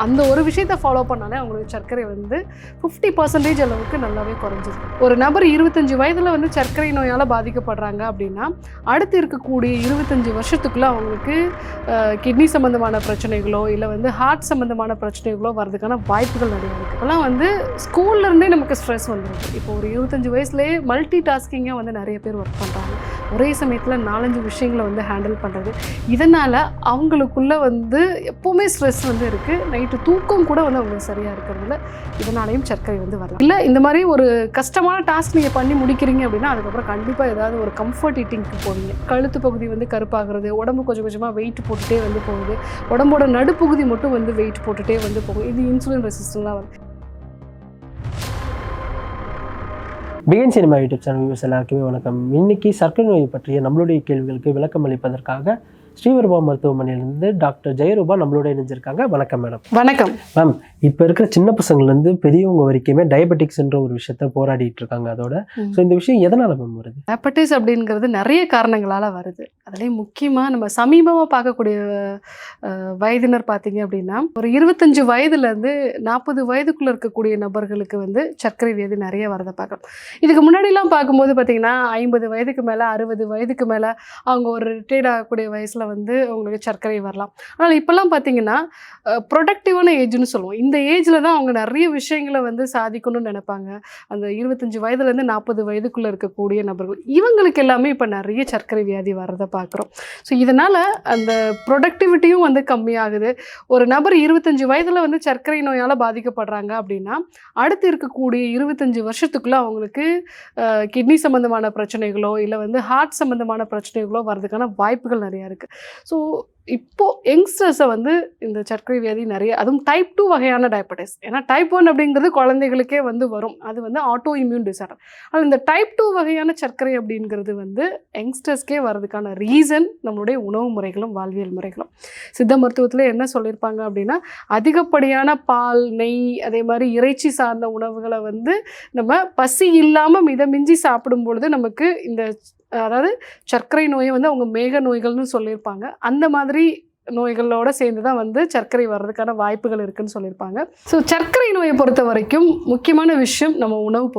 அந்த ஒரு விஷயத்தை ஃபாலோ பண்ணாலே அவங்களுக்கு சர்க்கரை வந்து 50% அளவுக்கு நல்லாவே குறைஞ்சிருக்கு. ஒரு நபர் 25 வயதில் வந்து சர்க்கரை நோயால் பாதிக்கப்படுறாங்க அப்படின்னா அடுத்து இருக்கக்கூடிய 25 வருஷத்துக்குள்ளே அவங்களுக்கு கிட்னி சம்மந்தமான பிரச்சனைகளோ இல்லை வந்து ஹார்ட் சம்மந்தமான பிரச்சனைகளோ வர்றதுக்கான வாய்ப்புகள் நிறைய இருக்குது. இப்போலாம் வந்து ஸ்கூல்லேருந்தே நமக்கு ஸ்ட்ரெஸ் வந்துருக்கு. இப்போ ஒரு 25 வயசுலேயே மல்டி டாஸ்கிங்காக வந்து நிறைய பேர் ஒர்க் பண்ணுறாங்க. ஒரே சமயத்தில் 4-5 விஷயங்களை வந்து ஹேண்டில் பண்ணுறது. இதனால் அவங்களுக்குள்ளே வந்து எப்போவுமே ஸ்ட்ரெஸ் வந்து இருக்குது. நைட்டு தூக்கம் கூட வந்து அவங்களுக்கு சரியாக இருக்கிறதுல இதனாலையும் சர்க்கரை வந்து வரலாம். இல்லை இந்த மாதிரி ஒரு கஷ்டமான டாஸ்க் நீங்கள் பண்ணி முடிக்கிறீங்க அப்படின்னா அதுக்கப்புறம் கண்டிப்பாக ஏதாவது ஒரு கம்ஃபர்ட் ஈட்டிங்க்கு போவீங்க. கழுத்து பகுதி வந்து கருப்பாகிறது, உடம்பு கொஞ்சம் கொஞ்சமாக வெயிட் போட்டுகிட்டே வந்து போகுது, உடம்போட நடுப்பகுதி மட்டும் வந்து வெயிட் போட்டுகிட்டே வந்து போகும். இது இன்சுலின் ரெசிஸ்டன்ட்லாம் வருது. BN cinema YouTube channel viewers எல்லாருக்குமே வணக்கம். இன்னைக்கு சர்க்கரை நோயை பற்றிய நம்மளுடைய கேள்விகளுக்கு விளக்கம் அளிப்பதற்காக ஸ்ரீவர்மா மருத்துவமனையிலிருந்து டாக்டர் ஜெயரூபா நம்மளோட இணைஞ்சிருக்காங்க. வணக்கம் மேடம். வணக்கம் மேம். இப்போ இருக்கிற சின்ன பசங்கள்லேருந்து பெரியவங்க வரைக்குமே டயபெட்டிக்ஸ்ன்ற ஒரு விஷயத்த போராடிட்டு இருக்காங்க. அதோட ஸோ இந்த விஷயம் எதனால் மேம் வருது? டயபெட்டிஸ் அப்படிங்கிறது நிறைய காரணங்களால் வருது. அதுலேயும் முக்கியமாக நம்ம சமீபமாக பார்க்கக்கூடிய வயதினர் பார்த்தீங்க அப்படின்னா ஒரு 25 வயதுலேருந்து 40 வயதுக்குள்ளே இருக்கக்கூடிய நபர்களுக்கு வந்து சர்க்கரை வியாதி நிறைய வரதை பார்க்கலாம். இதுக்கு முன்னாடிலாம் பார்க்கும்போது பார்த்தீங்கன்னா 50 வயதுக்கு மேலே 60 வயதுக்கு மேலே அவங்க ஒரு ரிட்டையர்ட் ஆகக்கூடிய வயசில் வந்து அவங்களுக்கு சர்க்கரை வரலாம். ஆனால் இப்போல்லாம் பார்த்தீங்கன்னா ப்ரொடக்டிவான ஏஜ்னு சொல்லுவோம். இந்த ஏஜில் தான் அவங்க நிறைய விஷயங்களை வந்து சாதிக்கணும்னு நினைப்பாங்க. அந்த 25 வயதுலேருந்து 40 வயதுக்குள்ளே இருக்கக்கூடிய நபர்கள் இவங்களுக்கு எல்லாமே இப்போ நிறைய சர்க்கரை வியாதி வர்றதை பார்க்குறோம். ஸோ இதனால் அந்த ப்ரொடக்டிவிட்டியும் வந்து கம்மியாகுது. ஒரு நபர் 25 வயதில் வந்து சர்க்கரை நோயால் பாதிக்கப்படுறாங்க அப்படின்னா அடுத்து இருக்கக்கூடிய 25 வருஷத்துக்குள்ளே அவங்களுக்கு கிட்னி சம்மந்தமான பிரச்சனைகளோ இல்லை வந்து ஹார்ட் சம்மந்தமான பிரச்சனைகளோ வர்றதுக்கான வாய்ப்புகள் நிறையா இருக்குது. ஸோ இப்போது யங்ஸ்டர்ஸை வந்து இந்த சர்க்கரை வியாதி நிறைய, அதுவும் டைப் 2 வகையான டயபெட்டிஸ். ஏன்னா டைப் 1 அப்படிங்கிறது குழந்தைகளுக்கே வந்து வரும், அது வந்து ஆட்டோ இம்யூன் டிசார்டர். ஆனால் இந்த டைப் 2 வகையான சர்க்கரை அப்படிங்கிறது வந்து யங்ஸ்டர்ஸ்க்கே வர்றதுக்கான ரீசன் நம்மளுடைய உணவு முறைகளும் வாழ்வியல் முறைகளும். சித்த மருத்துவத்தில் என்ன சொல்லியிருப்பாங்க அப்படின்னா அதிகப்படியான பால், நெய், அதே மாதிரி இறைச்சி சார்ந்த உணவுகளை வந்து நம்ம பசி இல்லாமல் மிதமிஞ்சி சாப்பிடும் பொழுது நமக்கு இந்த அதாவது சர்க்கரை நோயை வந்து அவங்க மேக நோய்கள்னு சொல்லியிருப்பாங்க. அந்த மாதிரி நோய்களோடு சேர்ந்து தான் வந்து சர்க்கரை வர்றதுக்கான வாய்ப்புகள் இருக்குதுன்னு சொல்லியிருப்பாங்க. ஸோ சர்க்கரை நோயை பொறுத்த வரைக்கும் முக்கியமான விஷயம் நம்ம உணவுப்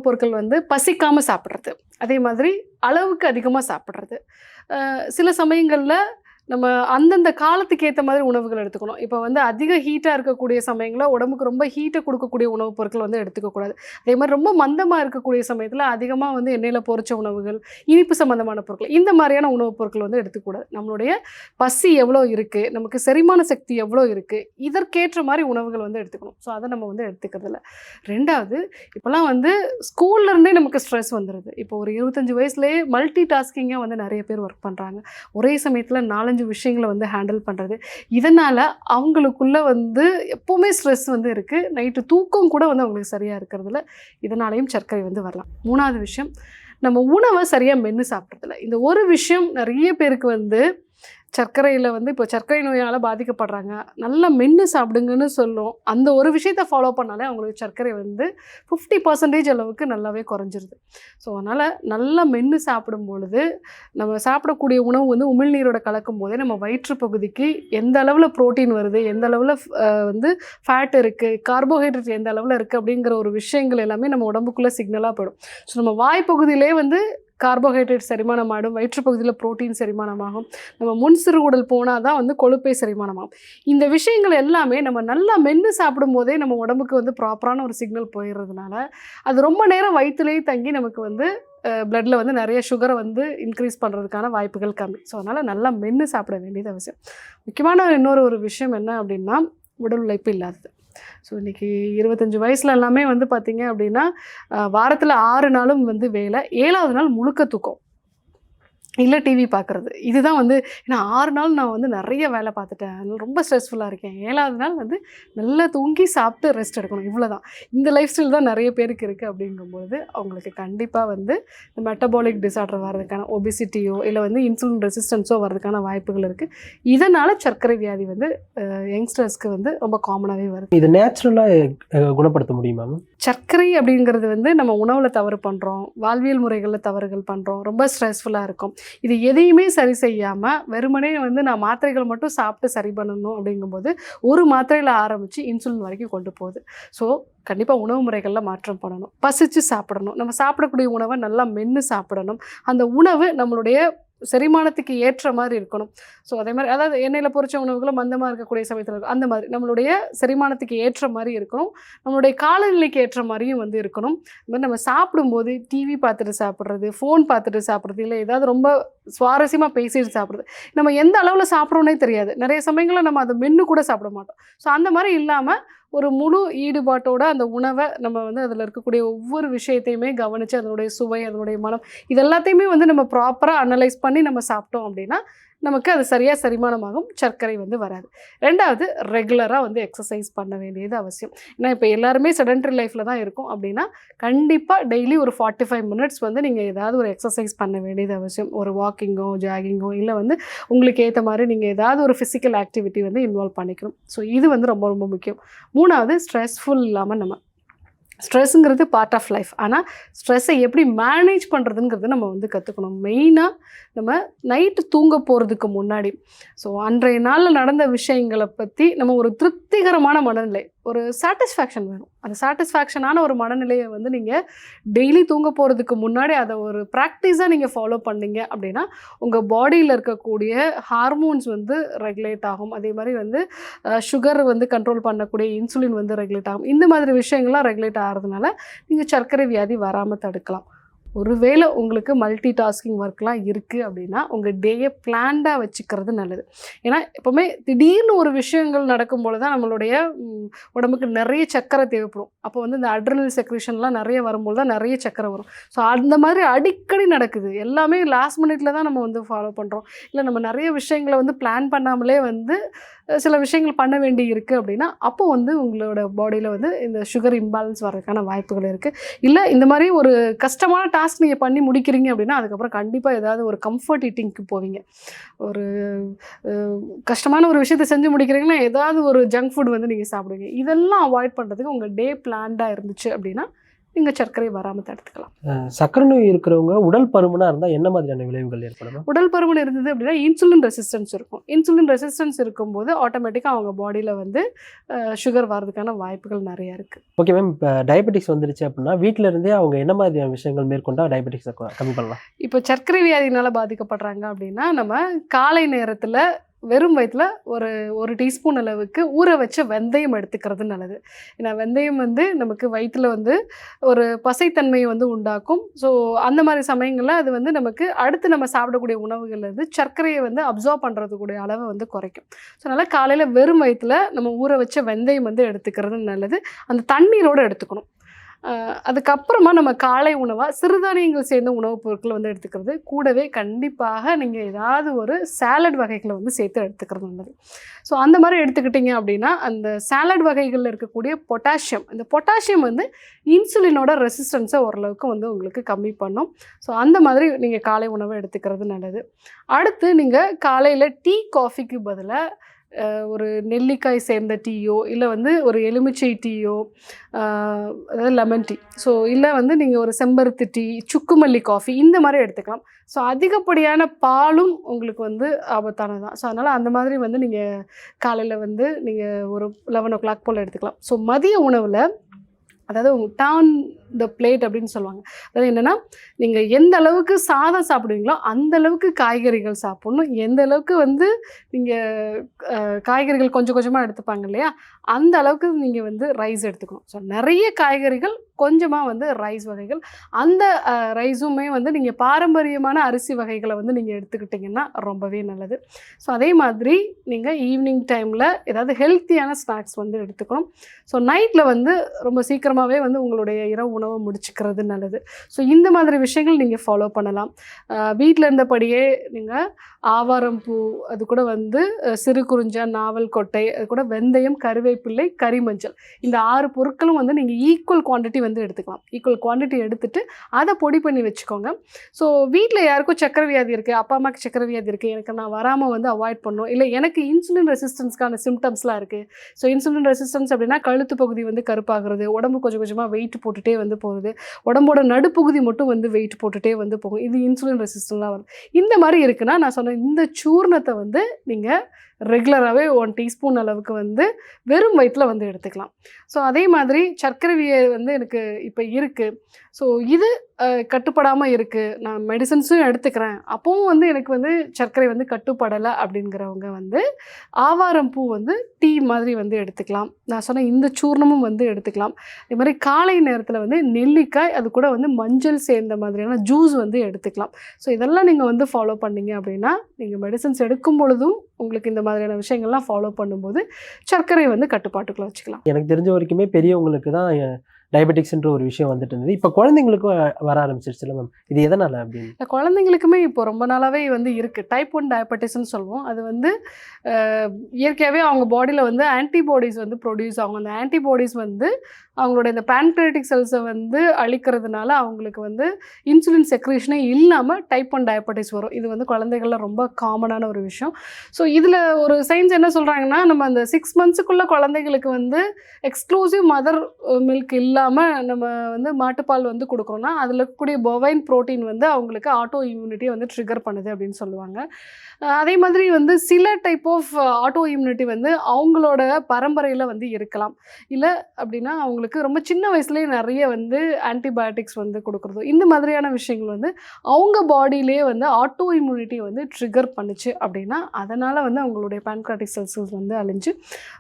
பொருட்கள் வந்து பசிக்காமல் சாப்பிட்றது, அதே மாதிரி அளவுக்கு அதிகமாக சாப்பிட்றது. சில சமயங்களில் நம்ம அந்தந்த காலத்துக்கு ஏற்ற மாதிரி உணவுகள் எடுத்துக்கணும். இப்போ வந்து அதிக ஹீட்டாக இருக்கக்கூடிய சமயங்களில் உடம்புக்கு ரொம்ப ஹீட்டை கொடுக்கக்கூடிய உணவுப் பொருட்கள் வந்து எடுத்துக்கக்கூடாது. அதே மாதிரி ரொம்ப மந்தமாக இருக்கக்கூடிய சமயத்தில் அதிகமாக வந்து எண்ணெயில் பொரிச்ச உணவுகள், இனிப்பு சம்மந்தமான பொருட்கள், இந்த மாதிரியான உணவுப் பொருட்கள் வந்து எடுத்துக்கூடாது. நம்மளுடைய பசி எவ்வளோ இருக்குது, நமக்கு செரிமான சக்தி எவ்வளோ இருக்குது, இதற்கேற்ற மாதிரி உணவுகள் வந்து எடுத்துக்கணும். ஸோ அதை நம்ம வந்து எடுத்துக்கிறதில்ல. ரெண்டாவது, இப்போலாம் வந்து ஸ்கூல்லேருந்தே நமக்கு ஸ்ட்ரெஸ் வந்துடுது. இப்போ ஒரு 25 வயசுலேயே மல்டி டாஸ்கிங்காக வந்து நிறைய பேர் ஒர்க் பண்ணுறாங்க. ஒரே சமயத்தில் 4-5 விஷயங்களை வந்து ஹேண்டில் பண்ணுறது. இதனால் அவங்களுக்குள்ளே வந்து எப்போவுமே ஸ்ட்ரெஸ் வந்து இருக்குது. நைட்டு தூக்கம் கூட வந்து அவங்களுக்கு சரியாக இருக்கிறதுல இதனாலையும் சர்க்கரை வந்து வரலாம். 3வது விஷயம், நம்ம உணவை சரியாக மென்று சாப்பிட்றதில்ல. இந்த ஒரு விஷயம் நிறைய பேருக்கு வந்து சர்க்கரையில் வந்து இப்போ சர்க்கரை நோயால் பாதிக்கப்படுறாங்க, நல்லா மென்று சாப்பிடுங்கன்னு சொல்லும். அந்த ஒரு விஷயத்தை ஃபாலோ பண்ணாலே அவங்களுக்கு சர்க்கரை வந்து 50% அளவுக்கு நல்லாவே குறைஞ்சிருது. ஸோ அதனால் நல்லா மென்று சாப்பிடும் பொழுது நம்ம சாப்பிடக்கூடிய உணவு வந்து உமிழ்நீரோட கலக்கும் போதே நம்ம வயிற்று பகுதிக்கு எந்த அளவில் ப்ரோட்டீன் வருது, எந்த அளவில் வந்து ஃபேட் இருக்குது, கார்போஹைட்ரேட் எந்த அளவில் இருக்குது அப்படிங்கிற ஒரு விஷயங்கள் எல்லாமே நம்ம உடம்புக்குள்ளே சிக்னலாக போயிடும். ஸோ நம்ம வாய்ப்பகுதியிலே வந்து கார்போஹைட்ரேட் செரிமானம் ஆகும், வயிற்றுப்பகுதியில் ப்ரோட்டீன் செரிமானமாகும், நம்ம முன் சிறுகுடல் போனால் தான் வந்து கொழுப்பை செரிமானமாகும். இந்த விஷயங்கள் எல்லாமே நம்ம நல்லா மென்று சாப்பிடும் போதே நம்ம உடம்புக்கு வந்து ப்ராப்பரான ஒரு சிக்னல் போயிடுறதுனால அது ரொம்ப நேரம் வயிற்றுலேயே தங்கி நமக்கு வந்து பிளட்டில் வந்து நிறைய சுகரை வந்து இன்க்ரீஸ் பண்ணுறதுக்கான வாய்ப்புகள் கம்மி. ஸோ அதனால் நல்லா மென்று சாப்பிட வேண்டியது அவசியம். முக்கியமான இன்னொரு விஷயம் என்ன அப்படின்னா உடல் உழைப்பு இல்லாதது. ஸோ இன்றைக்கி 25 வயசில் எல்லாமே வந்து பார்த்திங்க அப்படின்னா வாரத்தில் 6 நாளும் வந்து வேலை, 7வது நாள் முழுக்க தூக்கம் இல்லை டிவி பார்க்குறது. இதுதான் வந்து ஏன்னா 6 நாள் நான் வந்து நிறைய வேலை பார்த்துட்டேன், அதனால் ரொம்ப ஸ்ட்ரெஸ்ஃபுல்லாக இருக்கேன், 7வது நாள் வந்து நல்லா தூங்கி சாப்பிட்டு ரெஸ்ட் எடுக்கணும், இவ்வளோ தான். இந்த லைஃப் ஸ்டைல் தான் நிறைய பேருக்கு இருக்குது. அப்படிங்கும்போது அவங்களுக்கு கண்டிப்பாக வந்து இந்த மெட்டபாலிக் டிசார்டர் வர்றதுக்கான ஒபிசிட்டியோ இல்லை வந்து இன்சுலின் ரெசிஸ்டன்ஸோ வர்றதுக்கான வாய்ப்புகள் இருக்குது. இதனால் சர்க்கரை வியாதி வந்து யங்ஸ்டர்ஸ்க்கு வந்து ரொம்ப காமனாகவே வருது. இது நேச்சுரலாக குணப்படுத்த முடியுமா? சர்க்கரை அப்படிங்கிறது வந்து நம்ம உணவில் தவறு பண்ணுறோம், வாழ்வியல் முறைகளில் தவறுகள் பண்ணுறோம், ரொம்ப ஸ்ட்ரெஸ்ஃபுல்லாக இருக்கும். இது எதையுமே சரி செய்யாமல் வெறுமனே வந்து நான் மாத்திரைகள் மட்டும் சாப்பிட்டு சரி பண்ணணும் அப்படிங்கும்போது ஒரு மாத்திரையில் ஆரம்பித்து இன்சுலின் வரைக்கும் கொண்டு போகுது. ஸோ கண்டிப்பாக உணவு முறைகளில் மாற்றம் பண்ணணும். பசித்து சாப்பிடணும். நம்ம சாப்பிடக்கூடிய உணவை நல்லா மென்று சாப்பிடணும். அந்த உணவு நம்மளுடைய செரிமானத்துக்கு ஏற்ற மாதிரி இருக்கணும். ஸோ அதே மாதிரி அதாவது எண்ணெயில் பொரிச்ச உணவுகளும் மந்தமாக இருக்கக்கூடிய சமயத்தில் இருக்கும். அந்த மாதிரி நம்மளுடைய செரிமானத்துக்கு ஏற்ற மாதிரி இருக்கணும். நம்மளுடைய காலநிலைக்கு ஏற்ற மாதிரியும் வந்து இருக்கணும். இது மாதிரி நம்ம சாப்பிடும்போது டிவி பார்த்துட்டு சாப்பிட்றது, ஃபோன் பார்த்துட்டு சாப்பிட்றது, இல்லை ஏதாவது ரொம்ப சுவாரஸ்யமாக பேசிட்டு சாப்பிட்றது, நம்ம எந்த அளவில் சாப்பிட்றோன்னே தெரியாது. நிறைய சமயங்களில் நம்ம அதை மென்று கூட சாப்பிட மாட்டோம். ஸோ அந்த மாதிரி இல்லாமல் ஒரு முழு ஈடுபாட்டோட அந்த உணவை நம்ம வந்து அதில் இருக்கக்கூடிய ஒவ்வொரு விஷயத்தையுமே கவனித்து அதனுடைய சுவை, அதனுடைய மனம், இது எல்லாத்தையுமே வந்து நம்ம ப்ராப்பராக அனலைஸ் பண்ணி நம்ம சாப்பிட்டோம் அப்படின்னா நமக்கு அது சரியாக செரிமானமாகும், சர்க்கரை வந்து வராது. ரெண்டாவது, ரெகுலராக வந்து எக்ஸசைஸ் பண்ண வேண்டியது அவசியம். ஏன்னா இப்போ எல்லாருமே செடென்ட்ரி லைஃப்பில் தான் இருக்கும் அப்படின்னா கண்டிப்பாக டெய்லி ஒரு 45 மினிட்ஸ் வந்து நீங்கள் ஏதாவது ஒரு எக்ஸசைஸ் பண்ண வேண்டியது அவசியம். ஒரு வாக்கிங்கோ, ஜாகிங்கோ, இல்லை வந்து உங்களுக்கு ஏற்ற மாதிரி நீங்கள் ஏதாவது ஒரு ஃபிசிக்கல் ஆக்டிவிட்டி வந்து இன்வால்வ் பண்ணிக்கணும். ஸோ இது வந்து ரொம்ப ரொம்ப முக்கியம். மூணாவது, ஸ்ட்ரெஸ்ஃபுல் இல்லாமல் நம்ம ஸ்ட்ரெஸ்ஸுங்கிறது பார்ட் ஆஃப் லைஃப். ஆனால் ஸ்ட்ரெஸ்ஸை எப்படி மேனேஜ் பண்ணுறதுங்கிறது நம்ம வந்து கற்றுக்கணும். மெயினாக நம்ம நைட்டு தூங்க போகிறதுக்கு முன்னாடி அன்றைய நாளில் நடந்த விஷயங்களை பற்றி நம்ம ஒரு திருப்திகரமான மனநிலை, ஒரு சாட்டிஸ்ஃபேக்ஷன் வேணும். அந்த சாட்டிஸ்ஃபேக்ஷனான ஒரு மனநிலையை வந்து நீங்கள் டெய்லி தூங்க போகிறதுக்கு முன்னாடி அதை ஒரு ப்ராக்டிஸாக நீங்கள் ஃபாலோ பண்ணீங்க அப்படின்னா உங்கள் பாடியில் இருக்கக்கூடிய ஹார்மோன்ஸ் வந்து ரெகுலேட் ஆகும். அதே மாதிரி வந்து சுகர் வந்து கண்ட்ரோல் பண்ணக்கூடிய இன்சுலின் வந்து ரெகுலேட் ஆகும். இந்த மாதிரி விஷயங்கள்லாம் ரெகுலேட் ஆகிறதுனால நீங்கள் சர்க்கரை வியாதி வராமல் தடுக்கலாம். ஒருவேளை உங்களுக்கு மல்டி டாஸ்கிங் ஒர்க்லாம் இருக்குது அப்படின்னா உங்கள் டேயை பிளான்டாக வச்சுக்கிறது நல்லது. ஏன்னா எப்போவுமே திடீர்னு ஒரு விஷயங்கள் நடக்கும்போது தான் நம்மளுடைய உடம்புக்கு நிறைய சர்க்கரை தேவைப்படும். அப்போ வந்து இந்த அட்ரினல் செக்ரேஷன்லாம் நிறைய வரும்போது தான் நிறைய சர்க்கரை வரும். ஸோ அந்த மாதிரி அடிக்கடி நடக்குது. எல்லாமே லாஸ்ட் மினிட்ல தான் நம்ம வந்து ஃபாலோ பண்ணுறோம். இல்லை நம்ம நிறைய விஷயங்களை வந்து பிளான் பண்ணாமலே வந்து சில விஷயங்கள் பண்ண வேண்டி இருக்குது அப்படின்னா அப்போ வந்து உங்களோட பாடியில் வந்து இந்த சுகர் இம்பேலன்ஸ் வர்றதுக்கான வாய்ப்புகள் இருக்குது. இல்லை இந்த மாதிரி ஒரு கஷ்டமான டாஸ்க் நீங்கள் பண்ணி முடிக்கிறீங்க அப்படின்னா அதுக்கப்புறம் கண்டிப்பாக ஏதாவது ஒரு கம்ஃபர்ட் ஈட்டிங்க்கு போவீங்க. ஒரு கஷ்டமான ஒரு விஷயத்தை செஞ்சு முடிக்கிறீங்கன்னா ஏதாவது ஒரு ஜங்க் ஃபுட் வந்து நீங்கள் சாப்பிடுவீங்க. இதெல்லாம் அவாய்ட் பண்ணுறதுக்கு உங்கள் டே பிளான்டாக இருந்துச்சு அப்படின்னா நீங்கள் சர்க்கரை வராமல் தடுத்துக்கலாம். சர்க்கரை நோய் இருக்கிறவங்க உடல் பருமனாக இருந்தால் என்ன மாதிரியான விளைவுகள் ஏற்படும்? உடல் பருமன் இருந்தது அப்படின்னா இன்சுலின் ரெசிஸ்டன்ஸ் இருக்கும். இன்சுலின் ரெசிஸ்டன்ஸ் இருக்கும்போது ஆட்டோமேட்டிக்காக அவங்க பாடியில் வந்து சுகர் வர்றதுக்கான வாய்ப்புகள் நிறையா இருக்குது. ஓகே மேம், இப்போ டயபெட்டிக்ஸ் வந்துருச்சு அப்படின்னா வீட்டில் இருந்தே அவங்க என்ன மாதிரியான விஷயங்கள் மேற்கொண்டால் டயபெட்டிக்ஸை கம்மி பண்ணலாம்? இப்போ சர்க்கரை வியாதினால் பாதிக்கப்படுறாங்க அப்படின்னா நம்ம காலை நேரத்தில் வெறும் வயிற்றில் ஒரு டீஸ்பூன் அளவுக்கு ஊற வச்ச வெந்தயம் எடுத்துக்கிறது நல்லது. ஏன்னா வெந்தயம் வந்து நமக்கு வயிற்றில் வந்து ஒரு பசைத்தன்மையை வந்து உண்டாக்கும். ஸோ அந்த மாதிரி சமயங்களில் அது வந்து நமக்கு அடுத்து நம்ம சாப்பிடக்கூடிய உணவுகள்லேருந்து சர்க்கரையை வந்து அப்சார்ப் பண்ணுறதுக்கூடிய அளவை வந்து குறைக்கும். ஸோ அதனால் காலையில் வெறும் வயிற்றில் நம்ம ஊற வச்ச வெந்தயம் வந்து எடுத்துக்கிறது நல்லது. அந்த தண்ணீரோடு எடுத்துக்கணும். அதுக்கப்புறமா நம்ம காலை உணவாக சிறுதானியங்கள் சேர்ந்த உணவுப் பொருட்களை வந்து எடுத்துக்கிறது. கூடவே கண்டிப்பாக நீங்கள் ஏதாவது ஒரு சாலட் வகைகளை வந்து சேர்த்து எடுத்துக்கிறது நல்லது. ஸோ அந்த மாதிரி எடுத்துக்கிட்டிங்க அப்படின்னா அந்த சாலட் வகைகளில் இருக்கக்கூடிய பொட்டாசியம், இந்த பொட்டாசியம் வந்து இன்சுலினோட ரெசிஸ்டன்ஸை ஓரளவுக்கு வந்து உங்களுக்கு கம்மி பண்ணும். ஸோ அந்த மாதிரி நீங்கள் காலை உணவை எடுத்துக்கிறது நல்லது. அடுத்து நீங்கள் காலையில் டீ காஃபிக்கு பதிலாக ஒரு நெல்லிக்காய் சேர்ந்த டீயோ இல்லை வந்து ஒரு எலுமிச்சை டீயோ, அதாவது லெமன் டீ, ஸோ இல்லை வந்து நீங்கள் ஒரு செம்பருத்தி டீ, சுக்குமல்லி காஃபி இந்த மாதிரி எடுத்துக்கலாம். ஸோ அதிகப்படியான பாலும் உங்களுக்கு வந்து ஆபத்தானது தான். ஸோ அதனால் அந்த மாதிரி வந்து நீங்கள் காலையில் வந்து நீங்கள் ஒரு 11 o'clock போல் எடுத்துக்கலாம். ஸோ மதிய உணவில் அதாவது டர்ன் த பிளேட் அப்படின்னு சொல்லுவாங்க. அதாவது என்னென்னா நீங்கள் எந்த அளவுக்கு சாதம் சாப்பிடுவீங்களோ அந்த அளவுக்கு காய்கறிகள் சாப்பிட்ணும். எந்த அளவுக்கு வந்து நீங்கள் காய்கறிகள் கொஞ்சம் கொஞ்சமாக எடுத்துப்பாங்க இல்லையா, அந்த அளவுக்கு நீங்கள் வந்து ரைஸ் எடுத்துக்கணும். ஸோ நிறைய காய்கறிகள், கொஞ்சமாக வந்து ரைஸ் வகைகள். அந்த ரைஸுமே வந்து நீங்கள் பாரம்பரியமான அரிசி வகைகளை வந்து நீங்கள் எடுத்துக்கிட்டிங்கன்னா ரொம்பவே நல்லது. ஸோ அதே மாதிரி நீங்கள் ஈவினிங் டைமில் ஏதாவது ஹெல்த்தியான ஸ்நாக்ஸ் வந்து எடுத்துக்கணும். ஸோ நைட்டில் வந்து ரொம்ப சீக்கிரமாகவே வந்து உங்களுடைய இரவு உணவை முடிச்சுக்கிறது நல்லது. ஸோ இந்த மாதிரி விஷயங்கள் நீங்கள் ஃபாலோ பண்ணலாம். வீட்டில் இருந்தபடியே நீங்கள் ஆவாரம் பூ, அது கூட வந்து சிறு குறிஞ்சா, நாவல் கொட்டை, அது கூட வெந்தயம், கருவேப்பிள்ளை, கரிமஞ்சள், இந்த 6 பொருட்களும் வந்து நீங்கள் ஈக்குவல் குவான்டிட்டி வந்து எடுத்துக்கலாம். ஈக்குவல் குவான்டிட்டி எடுத்துகிட்டு அதை பொடி பண்ணி வச்சுக்கோங்க. ஸோ வீட்டில் யாருக்கும் சக்கரை வியாதி இருக்குது, அப்பா அம்மாவுக்கு சக்கரை வியாதி இருக்குது, எனக்கு நான் வராமல் வந்து அவாய்ட் பண்ணணும், இல்லை எனக்கு இன்சுலின் ரெசிஸ்டன்ஸ்க்கான சிம்டம்ஸ்லாம் இருக்குது. ஸோ இன்சுலின் ரெசிஸ்டன்ஸ் அப்படின்னா கழுத்து பகுதி வந்து கருப்பாகிறது, உடம்பு கொஞ்சம் கொஞ்சமாக வெயிட் போட்டுகிட்டே வந்து போகுது, உடம்போட நடுப்பகுதி மட்டும் வந்து வெயிட் போட்டுகிட்டே வந்து போகும், இது இன்சுலின் ரெசிஸ்டன்லாம் வருது. இந்த மாதிரி இருக்குன்னா நான் சொன்ன இந்த சூர்ணத்தை வந்து நீங்கள் ரெகுலராகவே 1 டீஸ்பூன் அளவுக்கு வந்து வெறும் வயிற்றில் வந்து எடுத்துக்கலாம். ஸோ அதே மாதிரி சர்க்கரை வியாதி வந்து எனக்கு இப்போ இருக்குது, ஸோ இது கட்டுப்படாமல் இருக்குது, நான் மெடிசன்ஸும் எடுத்துக்கிறேன், அப்போவும் வந்து எனக்கு வந்து சர்க்கரை வந்து கட்டுப்படலை அப்படிங்கிறவங்க வந்து ஆவாரம் பூ வந்து டீ மாதிரி வந்து எடுத்துக்கலாம். நான் சொன்ன இந்த சூர்ணமும் வந்து எடுத்துக்கலாம். இதே மாதிரி காலை நேரத்தில் வந்து நெல்லிக்காய் அது கூட வந்து மஞ்சள் சேர்ந்த மாதிரியான ஜூஸ் வந்து எடுத்துக்கலாம். ஸோ இதெல்லாம் நீங்கள் வந்து ஃபாலோ பண்ணீங்க அப்படின்னா நீங்கள் மெடிசன்ஸ் எடுக்கும் பொழுதும் உங்களுக்கு இந்த மாதிரியான விஷயங்கள்லாம் ஃபாலோ பண்ணும்போது சர்க்கரை வந்து கட்டுப்பாட்டுக்குள்ள வச்சுக்கலாம். எனக்கு தெரிஞ்ச வரைக்குமே பெரியவங்களுக்கு தான் டயபெட்டிக்ஸ்ன்ற ஒரு விஷயம் வந்துட்டு இருந்தது. இப்போ குழந்தைங்களுக்கும் வர ஆரம்பிச்சிருச்சுல மேம், இது எதனால் அப்படின்னு? இந்த குழந்தைங்களுக்குமே இப்போ ரொம்ப நாளாகவே வந்து இருக்குது டைப் 1 டயபெட்டிஸ்ன்னு சொல்லுவோம். அது வந்து இயற்கையாகவே அவங்க பாடியில் வந்து ஆன்டிபாடிஸ் வந்து ப்ரொடியூஸ் ஆகும். அந்த ஆன்டிபாடிஸ் வந்து அவங்களோட இந்த பேன்க்ரியாட்டிக் செல்ஸை வந்து அழிக்கிறதுனால அவங்களுக்கு வந்து இன்சுலின் செக்ரேஷனே இல்லாமல் டைப் 1 டயபெட்டிஸ் வரும். இது வந்து குழந்தைகளில் ரொம்ப காமனான ஒரு விஷயம். ஸோ இதில் ஒரு சயின்ஸ் என்ன சொல்கிறாங்கன்னா, நம்ம அந்த 6 மந்த்ஸுக்குள்ளே குழந்தைங்களுக்கு வந்து எக்ஸ்க்ளூசிவ் மதர் மில்க் இல்லாமல் நம்ம வந்து மாட்டுப்பால் வந்து கொடுக்குறோன்னா அதில் இருக்கக்கூடிய பொவைன் ப்ரோட்டீன் வந்து அவங்களுக்கு ஆட்டோ இம்யூனிட்டியை வந்து ட்ரிகர் பண்ணுது அப்படின்னு சொல்லுவாங்க. அதே மாதிரி வந்து சில டைப் ஆஃப் ஆட்டோ இம்யூனிட்டி வந்து அவங்களோட பரம்பரையில் வந்து இருக்கலாம். இல்லை அப்படின்னா அவங்களுக்கு ரொம்ப சின்ன வயசுலேயே நிறைய வந்து ஆன்டிபயோட்டிக்ஸ் வந்து கொடுக்குறதோ இந்த மாதிரியான விஷயங்கள் வந்து அவங்க பாடியிலே வந்து ஆட்டோ இம்யூனிட்டி வந்து ட்ரிகர் பண்ணுச்சு அப்படின்னா அதனால் வந்து அவங்களுடைய பேன்க்ரியாட்டிக் செல்ஸ் வந்து அழிஞ்சு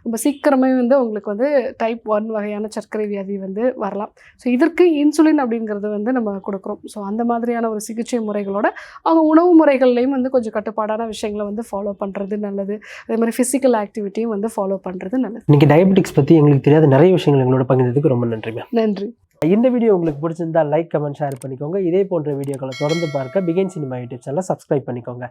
ரொம்ப சீக்கிரமே வந்து அவங்களுக்கு வந்து டைப் 1 வகையான சர்க்கரை வியாதி வந்து வரலாம். ஸோ இதற்கு இன்சுலின் அப்படிங்கிறது வந்து நம்ம கொடுக்குறோம். ஸோ அந்த மாதிரியான ஒரு சிகிச்சை முறைகளோட அவங்க உணவு முறைகள்லையும் வந்து கொஞ்சம் கட்டுப்பாடான விஷயங்களை வந்து ஃபாலோ பண்ணுறது நல்லது. அதே மாதிரி ஃபிசிக்கல் ஆக்டிவிட்டியும் வந்து ஃபாலோ பண்ணுறது நல்லது. இன்னைக்கு டயபெட்டிக்ஸ் பற்றி எங்களுக்கு தெரியாத நிறைய விஷயங்கள் எங்களோட பகிர்ந்ததுக்கு ரொம்ப நன்றி மேம். நன்றி. இந்த வீடியோ உங்களுக்கு பிடிச்சிருந்தா லைக், கமெண்ட், ஷேர் பண்ணிக்கோங்க. இதே போன்ற வீடியோக்களை தொடர்ந்து பார்க்க பிகின் சினிமா யூடியூப் சேனலை சப்ஸ்கிரைப் பண்ணிக்கோங்க.